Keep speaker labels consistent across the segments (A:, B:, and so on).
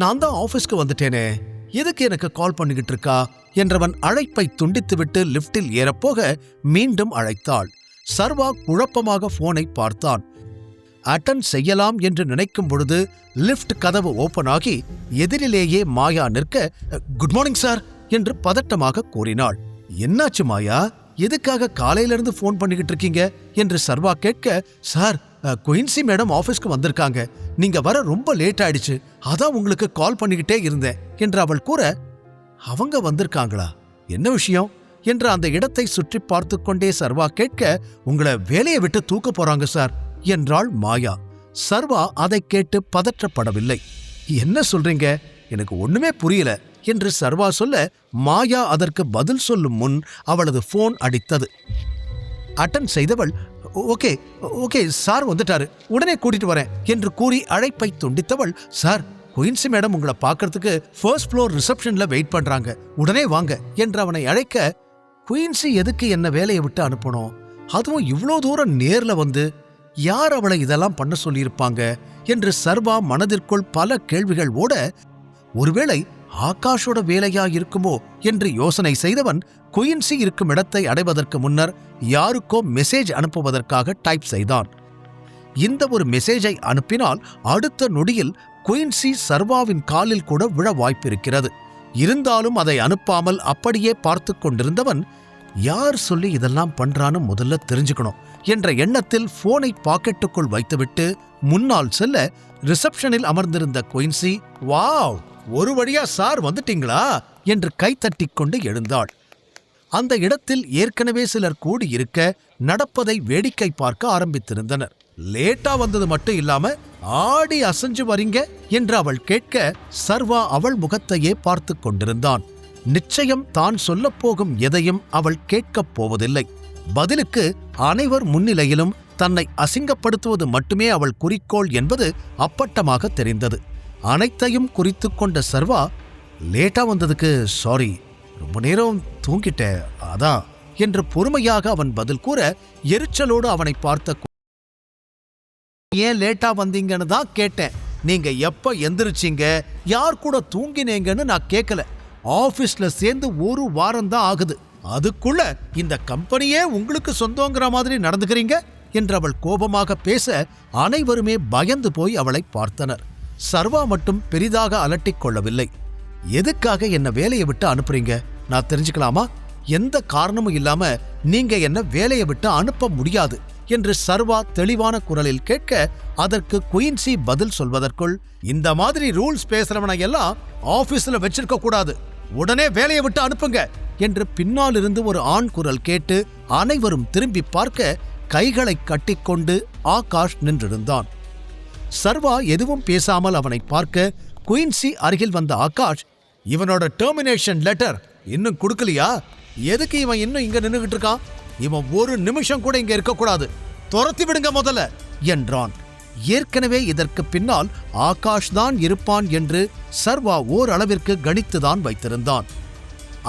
A: நான் தான் ஆபீஸ்க்கு வந்துட்டேனே, எதுக்கு எனக்கு கால் பண்ணிக்கிட்டு இருக்கா என்றவன் அழைப்பை துண்டித்துவிட்டு லிப்டில் ஏறப்போக மீண்டும் அழைத்தாள். சர்வா குழப்பமாக போனை பார்த்தான். அட்டன் செய்யலாம் என்று நினைக்கும் பொழுது லிப்ட் கதவு ஓபன் ஆகி எதிரிலேயே மாயா நிற்க, குட் மார்னிங் சார் என்று பதட்டமாக கூறினாள். என்னாச்சு மாயா, எதுக்காக காலையிலிருந்து போன் பண்ணிக்கிட்டு இருக்கீங்க என்று சர்வா கேட்க, சார் குயின்சி மேடம் ஆபீஸ்க்கு வந்திருக்காங்க, நீங்க வர ரொம்ப லேட் ஆயிடுச்சு, அதான் உங்களுக்கு கால் பண்ணிக்கிட்டே இருந்தேன் என்று அவள் கூற, அவங்க வந்திருக்காங்களா, என்ன விஷயம் என்று அந்த இடத்தை சுற்றி பார்த்து கொண்டே சர்வா கேட்க, உங்களை வேலையை விட்டு தூக்க போறாங்க சார் என்றாள் மாயா. சர்வா அதை கேட்டு பதற்றப்படவில்லை. என்ன சொல்றீங்க, எனக்கு ஒண்ணுமே புரியல என்று சர்வா சொல்ல, மாயா அதற்கு பதில் சொல்லும் முன் அவளது போன் அடித்தது. அட்டன் செய்தவள், ஓகே ஓகே சார் வந்துட்டாரு, உடனே கூட்டிட்டு வரேன் என்று கூறி அழைப்பை துண்டித்தவள், சார் குயின்சி மேடம் உங்களை பார்க்கறதுக்கு ஃபர்ஸ்ட் ஃப்ளோர் ரிசப்ஷன்ல வெயிட் பண்றாங்க, உடனே வாங்க என்று அவனை அழைக்க, குயின்சி எதுக்கு என்ன வேலையை விட்டு அனுப்பணும், அதுவும் இவ்வளோ தூரம் நேர்ல வந்து, யார் அவளை இதெல்லாம் பண்ண சொல்லியிருப்பாங்க என்று சர்வா மனதிற்குள் பல கேள்விகள் ஓட, ஒருவேளை ஆகாஷோட வேலையா இருக்குமோ என்று யோசனை செய்தவன் குயின்சி இருக்கும் இடத்தை அடைவதற்கு முன்னர் யாருக்கோ மெசேஜ் அனுப்புவதற்காக டைப் செய்தான். இந்த ஒரு மெசேஜை அனுப்பினால் அடுத்த நொடியில் குயின்சி சர்வாவின் காலில் கூட விழ வாய்ப்பிருக்கிறது. இருந்தாலும் அதை அனுப்பாமல் அப்படியே பார்த்து கொண்டிருந்தவன், யார் சொல்லி இதெல்லாம் பண்றான்னு முதல்ல தெரிஞ்சுக்கணும் என்ற எண்ணத்தில் போனை பாக்கெட்டுக்குள் வைத்துவிட்டு முன்னால் செல்ல, ரிசப்ஷனில் அமர்ந்திருந்த குயின்சி, வாவ், ஒரு வழியா சார் வந்துட்டீங்களா என்று கைத்தட்டிக் கொண்டு எழுந்தாள். அந்த இடத்தில் ஏற்கனவே சிலர் கூடியிருக்க நடப்பதை வேடிக்கை பார்க்க ஆரம்பித்திருந்தனர். லேட்டா வந்தது மட்டும் இல்லாம ஆடி அசைஞ்சு வரீங்க என்று அவள் கேட்க, சர்வா அவள் முகத்தையே பார்த்து கொண்டிருந்தான். நிச்சயம் தான் சொல்லப்போகும் எதையும் அவள் கேட்கப் போவதில்லை. பதிலுக்கு அனைவர் முன்னிலையிலும் தன்னை அசிங்கப்படுத்துவது மட்டுமே அவள் குறிக்கோள் என்பது அப்பட்டமாக தெரிந்தது. அனைத்தையும் குறித்து கொண்ட சர்வா, லேட்டா வந்ததுக்கு சாரி, ரொம்ப நேரம் தூங்கிட்டேன் அதான் என்று பொறுமையாக அவன் பதில் கூற, எரிச்சலோடு அவனை பார்த்த, ஏன் லேட்டா வந்தீங்கன்னு தான் கேட்டேன், நீங்க எப்ப எந்திரிச்சிங்க, யார் கூட தூங்கினீங்கன்னு நான் கேட்கல, ஆபீஸ்ல சேர்ந்து ஒரு வாரம் தான் ஆகுது, அதுக்குள்ள இந்த கம்பெனியே உங்களுக்கு சொந்தங்கிற மாதிரி நடந்துக்கிறீங்க என்று அவள் கோபமாக பேச அனைவருமே பயந்து போய் அவளை பார்த்தனர். சர்வா மட்டும் பெரிதாக அலட்டிக் கொள்ளவில்லை. எதுக்காக என்ன வேலையை விட்டு அனுப்புறீங்க, நான் தெரிஞ்சுக்கலாமா, எந்த காரணமும் இல்லாம நீங்க என்ன வேலையை விட்டு அனுப்ப முடியாது என்று சர்வா தெளிவான குரலில் கேட்க, அதற்கு குயின்சி பதில் சொல்வதற்குள், இந்த மாதிரி ரூல்ஸ் பேசுறவனை எல்லாம் ஆபீஸ்ல வச்சிருக்க கூடாது, உடனே வேலையை விட்டு அனுப்புங்க என்று பின்னாலிருந்து ஒரு ஆண் குரல் கேட்டு அனைவரும் திரும்பி பார்க்க, கைகளை கட்டிக்கொண்டு ஆகாஷ் நின்றிருந்தான். சர்வா எதுவும் பேசாமல் அவனை பார்க்க, குயின்சி அருகில் வந்த ஆகாஷ், இவனோட டெர்மினேஷன் லெட்டர் இன்னும் கொடுக்கலையா, எதுக்கு இவன் இன்னும் இங்க நின்னுகிட்டு இருக்கான், இவன் ஒரு நிமிஷம் கூட இங்க இருக்கக்கூடாது, துரத்தி விடுங்க முதல்ல என்றான். ஏற்கனவே இதற்கு பின்னால் ஆகாஷ் தான் இருப்பான் என்று சர்வா ஓரளவிற்கு கணித்துதான் வைத்திருந்தான்.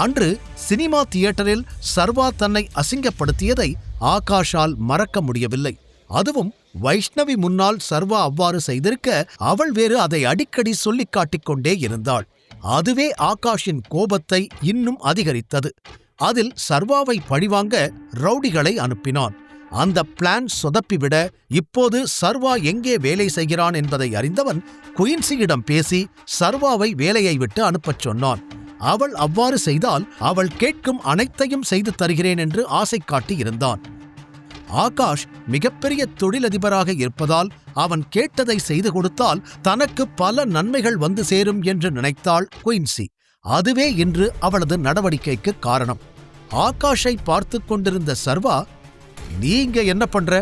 A: அன்று சினிமா தியேட்டரில் சர்வா தன்னை அசிங்கப்படுத்தியதை ஆகாஷால் மறக்க முடியவில்லை. அதுவும் வைஷ்ணவி முன்னால் சர்வா அவ்வாறு செய்திருக்க, அவள் வேறு அதை அடிக்கடி சொல்லிக் காட்டிக்கொண்டே இருந்தாள். அதுவே ஆகாஷின் கோபத்தை இன்னும் அதிகரித்தது. அதில் சர்வாவை பழிவாங்க ரவுடிகளை அனுப்பினான். அந்த பிளான் சொதப்பிவிட இப்போது சர்வா எங்கே வேலை செய்கிறான் என்பதை அறிந்தவன் குயின்சியிடம் பேசி சர்வாவை வேலையை விட்டு அனுப்பச் சொன்னான். அவள் அவ்வாறு செய்தால் அவள் கேட்கும் அனைத்தையும் செய்து தருகிறேன் என்று ஆசை காட்டி இருந்தான். ஆகாஷ் மிகப்பெரிய தொழிலதிபராக இருப்பதால் அவன் கேட்டதை செய்து கொடுத்தால் தனக்கு பல நன்மைகள் வந்து சேரும் என்று நினைத்தாள் குயின்சி. அதுவே இன்று அவளது நடவடிக்கைக்கு காரணம். ஆகாஷை பார்த்து கொண்டிருந்த சர்வா, நீங்க என்ன பண்ற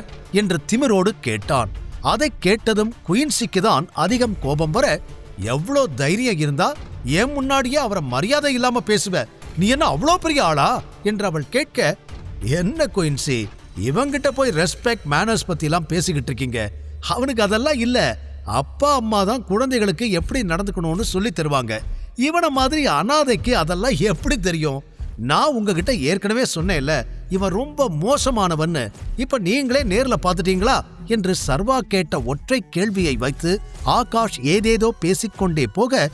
A: என்று திமிரோடு கேட்டான். அதை கேட்டதும் குயின்சிக்குதான் அதிகம் கோபம் வர, எவ்வளோ தைரியம் இருந்தா ஏன் முன்னாடியே அவரை மரியாதை இல்லாம பேசுவ, நீ என்ன அவ்வளோ பெரிய ஆளா என்று அவள் கேட்க, என்ன குயின்சி, இவங்கிட்ட போய் ரெஸ்பெக்ட் மேனர்ஸ் பத்தி எல்லாம் பேசிக்கிட்டு இருக்கீங்க, அவனுக்கு அதெல்லாம் இல்ல, அப்பா அம்மா தான் குழந்தைகளுக்கு எப்படி நடந்துக்கணும்னு சொல்லி தருவாங்க, இவனை மாதிரி அனாதைக்கு அதெல்லாம் எப்படி தெரியும், நான் உங்ககிட்ட ஏற்கனவே சொன்னேன்ல, இவன் ரொம்ப மோசமானவன்னு இப்ப நீங்களே நேர்ல பாத்துட்டீங்களா என்று சர்வா கேட்ட ஒற்றை கேள்வியை வைத்து ஆகாஷ் ஏதேதோ பேசிக்கொண்டே போக,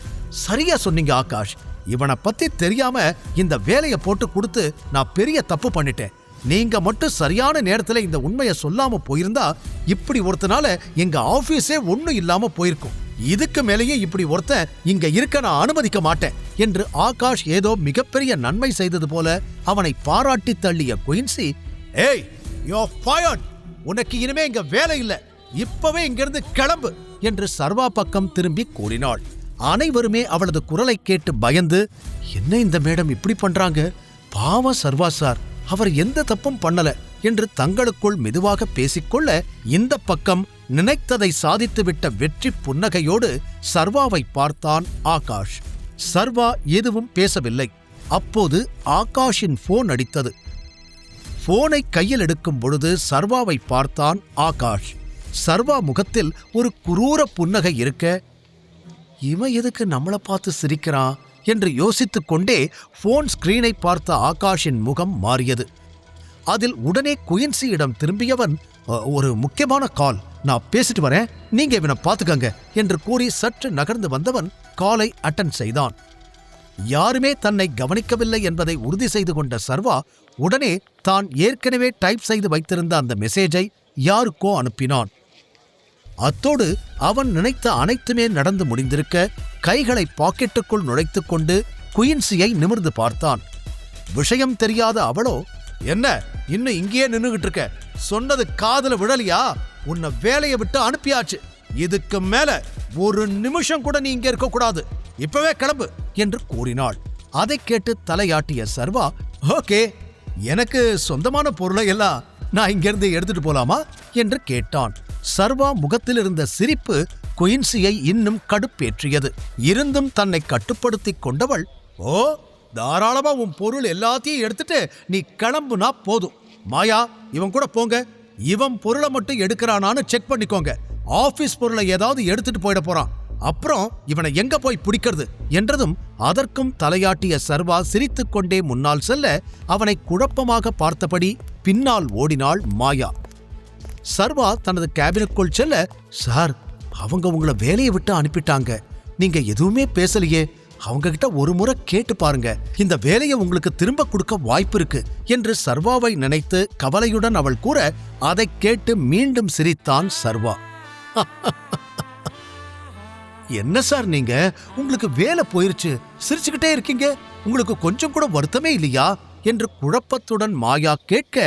A: சரியா சொன்னீங்க ஆகாஷ், இவனை பத்தி தெரியாம இந்த வேலையை போட்டு கொடுத்து நான் பெரிய தப்பு பண்ணிட்டேன். நீங்க மட்டும் சரியான நேரத்துல இந்த உண்மையை சொல்லாம போயிருந்தா இப்படி ஒருத்தனால எங்க ஆபீஸே ஒண்ணும் இல்லாம போயிருக்கும். இதுக்கு மேலேயே இப்படி ஒருத்தன் இங்க இருக்க நான் அனுமதிக்க மாட்டேன் என்று ஆகாஷ் ஏதோ மிகப்பெரிய நன்மை செய்தது போல அவனை பாராட்டி தள்ளிய குயின்சி, ஏய் யூ ஆர் ஃபயர்ட், உனக்கு இனிமே இங்க வேலை இல்ல, இப்பவே இங்கிருந்து கிளம்பு என்று சர்வா பக்கம் திரும்பி கூறினாள். அனைவருமே அவளது குரலை கேட்டு பயந்து, என்ன இந்த மேடம் இப்படி பண்றாங்க, பாவம் சர்வா சார், அவர் எந்த தப்பும் பண்ணல என்று தங்களுக்குள் மெதுவாக பேசிக்கொள்ள, இந்த பக்கம் நினைத்ததை சாதித்துவிட்ட வெற்றி புன்னகையோடு சர்வாவை பார்த்தான் ஆகாஷ். சர்வா எதுவும் பேசவில்லை. அப்போது ஆகாஷின் போன் அடித்தது. போனை கையில் எடுக்கும் பொழுது சர்வாவை பார்த்தான் ஆகாஷ். சர்வா முகத்தில் ஒரு குரூர புன்னகை இருக்க, இவன் எதுக்கு நம்மளை பார்த்து சிரிக்கிறான் என்று யோசித்துக் கொண்டே போன் ஸ்கிரீனை பார்த்த ஆகாஷின் முகம் மாறியது. அதில் உடனே குயின்சியிடம் திரும்பியவன், ஒரு முக்கியமான கால், நான் பேசிட்டு வரேன், நீங்க இவனை பார்த்துக்கங்க என்று கூறி சற்று நகர்ந்து வந்தவன் காலை அட்டெண்ட் செய்தான். யாருமே தன்னை கவனிக்கவில்லை என்பதை உறுதி செய்து கொண்ட சர்வா உடனே தான் ஏற்கனவே டைப் செய்து வைத்திருந்த அந்த மெசேஜை யாருக்கோ அனுப்பினான். அத்தோடு அவன் நினைத்த அனைத்துமே நடந்து முடிந்திருக்க கைகளை பாக்கெட்டுக்குள் நுழைத்துக் கொண்டு குயின்சியை நிமிர்ந்து பார்த்தான். விஷயம் தெரியாத அவளோ, என்ன இன்னும் இங்கேயே நின்னுகிட்டு இருக்க, சொன்னது காதுல விழலியா, உன்னை வேலையை விட்டு அனுப்பியாச்சு, இதுக்கு மேல ஒரு நிமிஷம் கூட நீ இங்க இருக்க கூடாது, இப்பவே கிளம்பு என்று கூறினாள். அதை கேட்டு தலையாட்டிய சர்வா, ஓகே, எனக்கு சொந்தமான பொருளை எல்லாம் நான் இங்கிருந்து எடுத்துட்டு போலாமா என்று கேட்டான். சர்வா முகத்தில் இருந்த சிரிப்பு குயின்சியை இன்னும் கடுப்பேற்றியது. இருந்தும் தன்னை கட்டுப்படுத்திக் கொண்டவள், ஓ தாராளமா உன் பொருள் எல்லாத்தையும் எடுத்துட்டு நீ கிளம்புனா போதும். மாயா, இவன் கூட போங்க, இவன் பொருளை மட்டும் எடுக்கிறானான்னு செக் பண்ணிக்கோங்க, ஆபீஸ் பொருளை ஏதாவது எடுத்துட்டு போயிட போறான், அப்புறம் இவனை எங்க போய் பிடிக்கிறது என்றதும் அதற்கும் தலையாட்டிய சர்வா சிரித்துக் கொண்டே முன்னால் செல்ல அவனை குழப்பமாக பார்த்தபடி பின்னால் ஓடினாள் மாயா. சர்வா தனது கேபினுக்குள் செல்ல, சார், அவங்க உங்களை வேலையை விட்டு அனுப்பிட்டாங்க, நீங்க எதுவுமே பேசலையே, அவங்க கிட்ட ஒரு முறை கேட்டு பாருங்க, இந்த வேலையை உங்களுக்கு திரும்ப கொடுக்க வாய்ப்பு இருக்கு என்று சர்வாவை நினைத்து கவலையுடன் அவள் கூற, அதை கேட்டு மீண்டும் சிரித்தான் சர்வா. என்ன சார் நீங்க, உங்களுக்கு வேலை போயிருச்சு, சிரிச்சுக்கிட்டே இருக்கீங்க, உங்களுக்கு கொஞ்சம் கூட வருத்தமே இல்லையா என்று குழப்பத்துடன் மாயா கேட்க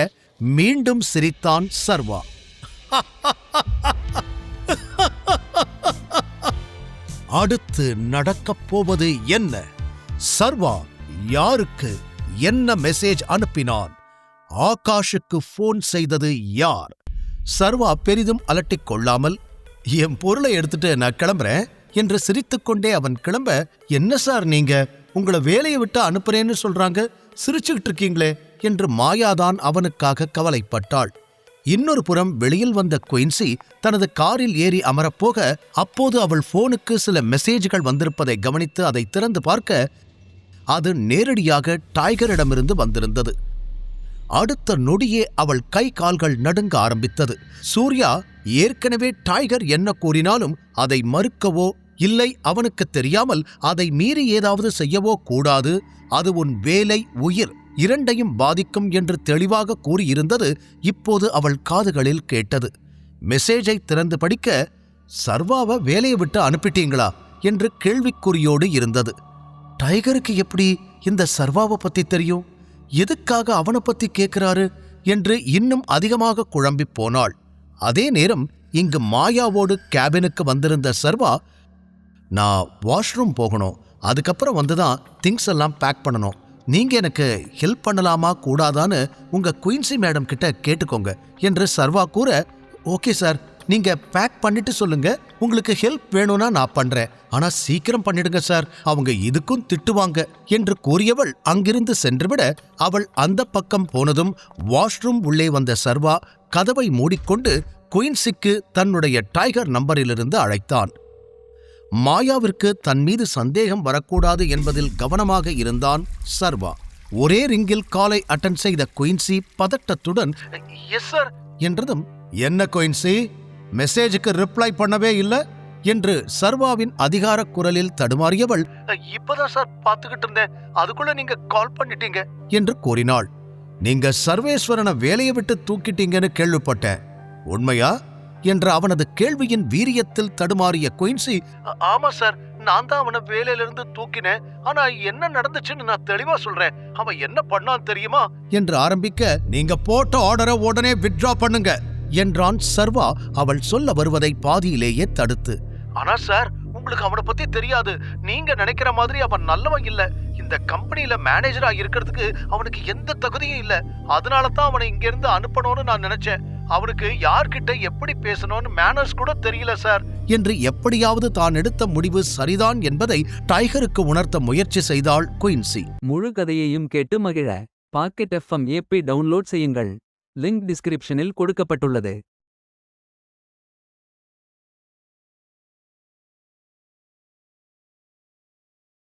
A: மீண்டும் சிரித்தான் சர்வா. அடுத்து நடக்கப் போவது என்ன? சர்வா யாருக்கு என்ன மெசேஜ் அனுப்பினான்? ஆகாஷுக்கு போன் செய்தது யார்? சர்வா பெரிதும் அலட்டிக் கொள்ளாமல், என் பொருளை எடுத்துட்டு நான் கிளம்புறேன் என்று சிரித்துக்கொண்டே அவன் கிளம்ப, என்ன சார் நீங்க, உங்களை வேலையை விட்டு அனுப்புறேன்னு சொல்றாங்க, சிரிச்சுக்கிட்டு இருக்கீங்களே என்று மாயாதான் அவனுக்காக கவலைப்பட்டாள். இன்னொரு புறம் வெளியில் வந்த குயின்சி தனது காரில் ஏறி அமரப்போக, அப்போது அவள் போனுக்கு சில மெசேஜ்கள் வந்திருப்பதை கவனித்து அதை திறந்து பார்க்க, அது நேரடியாக டைகரிடமிருந்து வந்திருந்தது. அடுத்த நொடியே அவள் கை கால்கள் நடுங்க ஆரம்பித்தது. சூர்யா ஏற்கனவே டைகர் என்ன கூறினாலும் அதை மறுக்கவோ இல்லை அவனுக்கு தெரியாமல் அதை மீறி ஏதாவது செய்யவோ கூடாது, அது உன் வேலை உயிர் இரண்டையும் பாதிக்கும் என்று தெளிவாக கூறியிருந்தது இப்போது அவள் காதுகளில் கேட்டது. மெசேஜை திறந்து படிக்க, சர்வாவை வேலையை விட்டு அனுப்பிட்டீங்களா என்று கேள்விக்குறியோடு இருந்தது. டைகருக்கு எப்படி இந்த சர்வாவை பத்தி தெரியும், எதுக்காக அவனை பத்தி கேட்கிறாரு என்று இன்னும் அதிகமாக குழம்பி போனாள். அதே நேரம் இங்கு மாயாவோடு கேபினுக்கு வந்திருந்த சர்வா, நான் வாஷ்ரூம் போகணும், அதுக்கப்புறம் வந்துதான் திங்ஸ் எல்லாம் பேக் பண்ணணும், நீங்க எனக்கு ஹெல்ப் பண்ணலாமா கூடாதான்னு உங்க குயின்சி மேடம் கிட்ட கேட்டுக்கோங்க என்று சர்வா கூற, ஓகே சார், நீங்க பேக் பண்ணிட்டு சொல்லுங்க, உங்களுக்கு ஹெல்ப் வேணும்னா நான் பண்றேன், ஆனா சீக்கிரம் பண்ணிடுங்க சார், அவங்க இதுக்கும் திட்டுவாங்க என்று கூறியவள் அங்கிருந்து சென்றுவிட, அவள் அந்த பக்கம் போனதும் வாஷ்ரூம் உள்ளே வந்த சர்வா கதவை மூடிக்கொண்டு குயின்சிக்கு தன்னுடைய டைகர் நம்பரிலிருந்து அழைத்தான். மாயாவிற்கு தன் மீது சந்தேகம் வரக்கூடாது என்பதில் கவனமாக இருந்தான் சர்வா. ஒரே ரிங்கில் காலை அட்டன் செய்த குயின்சி பதட்டத்துடன் எஸ் சார் என்றதும், என்ன குயின்சி, மெசேஜுக்கு ரிப்ளை பண்ணவே இல்ல என்று சர்வாவின் அதிகார குரலில் தடுமாறியவள், இப்பதான் சார் பாத்துக்கிட்டு இருந்தேன், அதுக்குள்ள நீங்க கால் பண்ணிட்டீங்க என்று கூறினாள். நீங்க சர்வேஸ்வரனை வேலையை விட்டு தூக்கிட்டீங்கன்னு கேள்விப்பட்டேன், உண்மையா என்ற அவனது கேள்வியின் வீரியத்தில் தடுமாறிய குயின்சி, ஆமா சார், நான் தான் அவனை வேலையிலிருந்து தூக்கினேன், ஆனா என்ன நடந்துச்சுன்னு நான் தெளிவா சொல்றேன், அவன் என்ன பண்ணான் தெரியுமா என்று ஆரம்பிக்க, நீங்க போட்ட ஆர்டரை உடனே வித்ட்ரா பண்ணுங்க என்றான் சர்வா அவள் சொல்ல வருவதை பாதியிலேயே தடுத்து. ஆனா சார், உங்களுக்கு அவனை பத்தி தெரியாது, நீங்க நினைக்கிற மாதிரி அவன் நல்லவன் இல்ல, இந்த கம்பெனில மேனேஜரா இருக்கிறதுக்கு அவனுக்கு எந்த தகுதியும் இல்ல, அதனால தான் அவனை இங்க இருந்து அனுப்பணும்னு நான் நினைச்சேன், அவனுக்கு யார்கிட்ட எப்படி பேசணும்னு மேனர்ஸ் கூட தெரியல சார் என்று எப்படியாவது தான் எடுத்த முடிவு சரிதான் என்பதை டைகருக்கு உணர்த்த முயற்சி செய்தாள் குயின்சி.
B: முழு கதையையும் கேட்டு மகிழ பாக்கெட் FM APP டவுன்லோட் செய்யுங்கள். லிங்க் டிஸ்கிரிப்ஷனில் கொடுக்கப்பட்டுள்ளது.